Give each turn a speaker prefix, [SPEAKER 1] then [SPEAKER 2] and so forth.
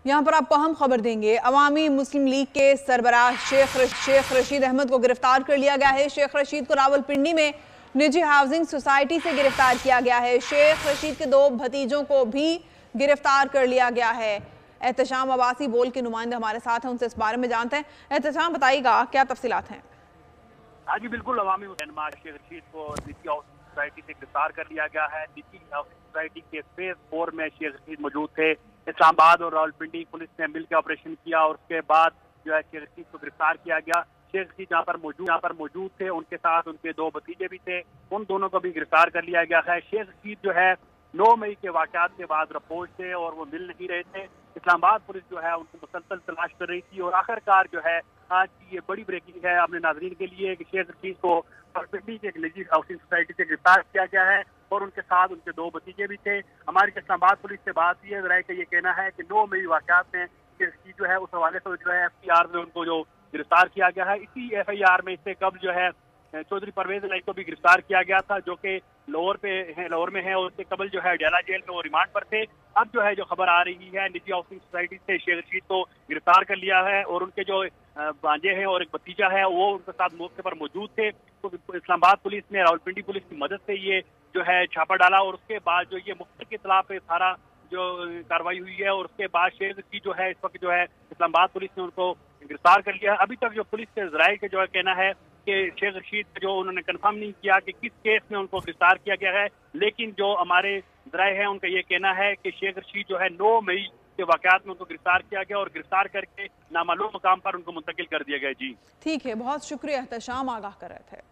[SPEAKER 1] यहाँ पर आपको अहम खबर देंगे। अवामी मुस्लिम लीग के सरबराह शेख रशीद अहमद को गिरफ्तार कर लिया गया है। शेख रशीद को रावलपिंडी में निजी हाउसिंग सोसाइटी से गिरफ्तार किया गया है। शेख रशीद के 2 भतीजों को भी गिरफ्तार कर लिया गया है। एहतशाम अब्बासी बोल के नुमाइंदे हमारे साथ हैं, उनसे इस बारे में जानते हैं। एहतशाम, बताइएगा क्या तफसीलात हैं?
[SPEAKER 2] हाँ जी बिल्कुल, अवामी रहनुमा शेख रशीद को निजी हाउसिंग सोसाइटी से गिरफ्तार कर लिया गया है। निजी हाउसिंग सोसाइटी के फेज 4 में शेख रशीद मौजूद थे। इस्लामाबाद और रावलपिंडी पुलिस ने मिलकर ऑपरेशन किया और उसके बाद जो है शेख रशीद को गिरफ्तार किया गया। शेख रशीद जहाँ पर मौजूद थे, उनके साथ उनके 2 भतीजे भी थे, उन दोनों को भी गिरफ्तार कर लिया गया है। शेख रशीद जो है 9 मई के वाकयात के बाद रपोश थे और वो मिल नहीं रहे थे। इस्लामाबाद पुलिस जो है उनको मुसलसल तलाश कर रही थी और आखिरकार जो है आज की ये बड़ी ब्रेकिंग है अपने नाज़रीन के लिए कि शेख रशीद को रावलपिंडी के एक निजी हाउसिंग सोसाइटी से गिरफ्तार किया गया है और उनके साथ उनके 2 भतीजे भी थे। हमारी इस्लामाबाद पुलिस से बात हुई है, ज़राए का ये कहना है कि 9 मई वाकयात में शेख रशीद जो है उस हवाले से जो है FIR में उनको जो गिरफ्तार किया गया है। इसी FIR में इससे कब जो है चौधरी परवेज इलाही को भी गिरफ्तार किया गया था, जो कि लाहौर में है और उससे कबल जो है डेला जेल में वो रिमांड पर थे। अब जो है जो खबर आ रही है निजी हाउसिंग सोसाइटी से शेख रशीद को गिरफ्तार कर लिया है और उनके जो भांजे हैं और एक भतीजा है वो उनके साथ मौके पर मौजूद थे। तो इस्लामाबाद पुलिस ने रावलपिंडी पुलिस की मदद से ये जो है छापा डाला और उसके बाद जो ये मुख्तलिफ के इत्तला पे सारा जो कार्रवाई हुई है और उसके बाद शेख रशीद जो है इस वक्त जो है इस्लामाबाद पुलिस ने उनको गिरफ्तार कर लिया है। अभी तक जो पुलिस के ज़राए के जो है कहना है कि शेख रशीद जो उन्होंने कंफर्म नहीं किया कि किस केस में उनको गिरफ्तार किया गया है, लेकिन जो हमारे ज़राए हैं उनका ये कहना है कि शेख रशीद जो है 9 मई के वाकयात में उनको गिरफ्तार किया गया और गिरफ्तार करके नामालूम मकाम पर उनको मुंतकिल कर दिया गया। जी
[SPEAKER 1] ठीक है, बहुत शुक्रिया एहतशाम, आगाह कर रहे थे।